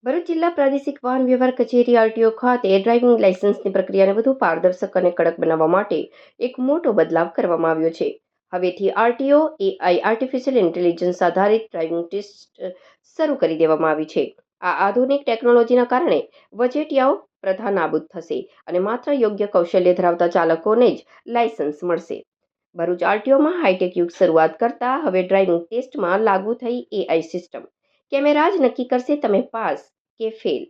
ભરૂચ જિલ્લા પ્રાદેશિક વાહન વ્યવહાર કચેરી આરટીઓ ખાતે ડ્રાઇવિંગ લાયસન્સની પ્રક્રિયાને વધુ પારદર્શક અને કડક બનાવવા માટે એક મોટો બદલાવ કરવામાં આવ્યો છે. હવેથી આરટીઓ એઆઈ આર્ટિફિશિયલ ઇન્ટેલિજન્સ આધારિત ડ્રાઇવિંગ ટેસ્ટ શરૂ કરી દેવામાં આવી છે. આ આધુનિક ટેકનોલોજીના કારણે વચેટિયાઓ પ્રથા નાબૂદ થશે અને માત્ર યોગ્ય કૌશલ્ય ધરાવતા ચાલકોને જ લાયસન્સ મળશે. ભરૂચ આરટીઓમાં હાઈટેક યુગ શરૂઆત કરતા હવે ડ્રાઇવિંગ ટેસ્ટમાં લાગુ થઈ એઆઈ સિસ્ટમ. કેમેરા જ નક્કી કરશે તમે પાસ કે ફેલ.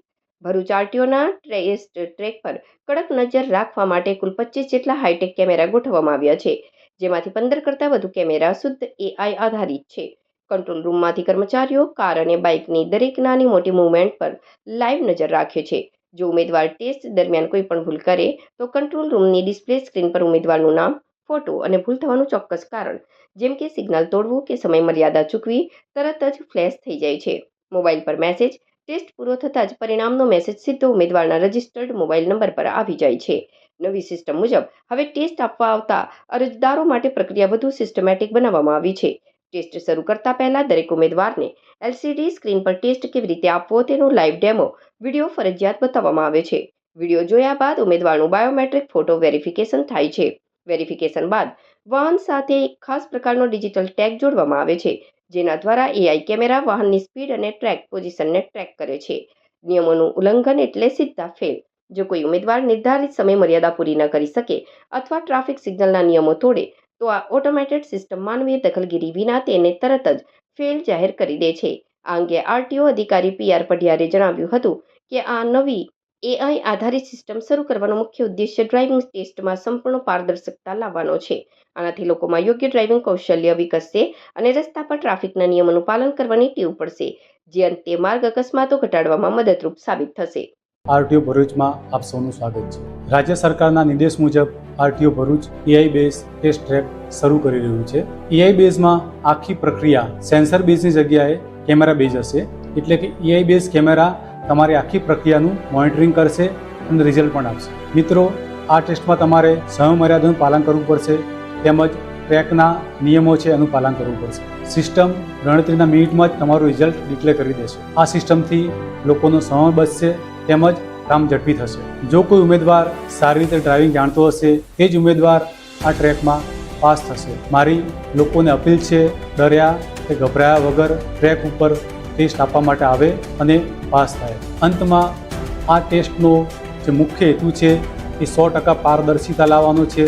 ભરૂચ આરટીઓના ટેસ્ટ ટ્રેક પર કડક નજર રાખવા માટે કુલ 25 જેટલા હાઈટેક કેમેરા ગોઠવવામાં આવ્યા છે, જેમાંથી 15 કરતાં વધુ કેમેરા શુદ્ધ એઆઈ આધારિત છે. કંટ્રોલ રૂમમાંથી કર્મચારીઓ કાર અને બાઇકની દરેક નાની મોટી મૂવમેન્ટ પર લાઈવ નજર રાખે છે. જો ઉમેદવાર ટેસ્ટ દરમિયાન કોઈ પણ ભૂલ કરે તો કંટ્રોલ રૂમની ડિસ્પ્લે સ્ક્રીન પર ઉમેદવારનું નામ, ફોટો અને ભૂલ થવાનું ચોક્કસ કારણ, જેમ કે સિગ્નલ તોડવું કે સમય મર્યાદા ચૂકવી, તરત જ ફ્લેશ થઈ જાય છે. મોબાઈલ પર મેસેજ. ટેસ્ટ પૂરો થતાં જ પરિણામનો મેસેજ સીધો ઉમેદવારના રજિસ્ટર્ડ મોબાઈલ નંબર પર આવી જાય છે. નવી સિસ્ટમ મુજબ હવે ટેસ્ટ આપવા આવતા અરજદારો માટે પ્રક્રિયા વધુ સિસ્ટમેટિક બનાવવામાં આવી છે. ટેસ્ટ શરૂ કરતા પહેલા દરેક ઉમેદવારને એલસીડી સ્ક્રીન પર ટેસ્ટ કેવી રીતે આપવો તેનો લાઈવ ડેમો વિડીયો ફરજિયાત બતાવવામાં આવે છે. વિડીયો જોયા બાદ ઉમેદવારનું બાયોમેટ્રિક ફોટો વેરિફિકેશન થાય છે. વેરિફિકેશન બાદ વાહન સાથે એક ખાસ પ્રકારનો ડિજિટલ ટેગ જોડવામાં આવે છે, જેના દ્વારા એઆઈ કેમેરા વાહનની સ્પીડ અને ટ્રેક પોઝિશનને ટ્રેક કરે છે. નિયમોનું ઉલ્લંઘન એટલે સીધા ફેલ. જો કોઈ ઉમેદવાર નિર્ધારિત સમય મર્યાદા પૂરી ન કરી શકે અથવા ટ્રાફિક સિગ્નલના નિયમો તોડે તો આ ઓટોમેટેડ સિસ્ટમ માનવીય દખલગીરી વિના તેને તરત જ ફેલ જાહેર કરી દે છે. આ અંગે આરટીઓ અધિકારી પીઆર પઢિયારે જણાવ્યું હતું કે આ નવી એઆઈ આધારિત સિસ્ટમ શરૂ કરવાનો મુખ્ય ઉદ્દેશ્ય ડ્રાઇવિંગ ટેસ્ટમાં સંપૂર્ણ પારદર્શકતા લાવવાનો છે. આનાથી લોકોમાં યોગ્ય ડ્રાઇવિંગ કૌશલ્ય વિકસશે અને રસ્તા પર ટ્રાફિકના નિયમોનું પાલન કરવાની ટેવ પડશે, જે અંતે માર્ગ અકસ્માતો ઘટાડવામાં મદદરૂપ સાબિત થશે. આરટીઓ ભરૂચમાં આપ સૌનું સ્વાગત છે. રાજ્ય સરકારના નિર્દેશ મુજબ RTO Bharuch AI base test track શરૂ કરી રહ્યું છે. એઆઈ બેઝમાં આખી પ્રક્રિયા સેન્સર બેઝની જગ્યાએ કેમેરા બેઝ હશે, એટલે કે એઆઈ બેઝ કેમેરા તમારી આખી પ્રક્રિયાનું મોનિટરિંગ કરશે અને રિઝલ્ટ પણ આપશે. મિત્રો, આ ટેસ્ટમાં તમારે સમય મર્યાદાનું પાલન કરવું પડશે, તેમજ ટ્રેકના નિયમો છે એનું પાલન કરવું પડશે. સિસ્ટમ ગણતરીના મિનિટમાં જ તમારું રિઝલ્ટ ડિક્લેર કરી દેશે. આ સિસ્ટમથી લોકોનો સમય બચશે તેમજ કામ ઝડપી થશે. જો કોઈ ઉમેદવાર સારી રીતે ડ્રાઇવિંગ જાણતો હશે તે જ ઉમેદવાર આ ટ્રેકમાં પાસ થશે. મારી લોકોને અપીલ છે, ડર્યા કે ગભરાયા વગર ટ્રેક ઉપર ટેસ્ટ આપવા માટે આવે અને પાસ થાય. અંતમાં આ ટેસ્ટનો જે મુખ્ય હેતુ છે એ 100% પારદર્શિતા લાવવાનો છે.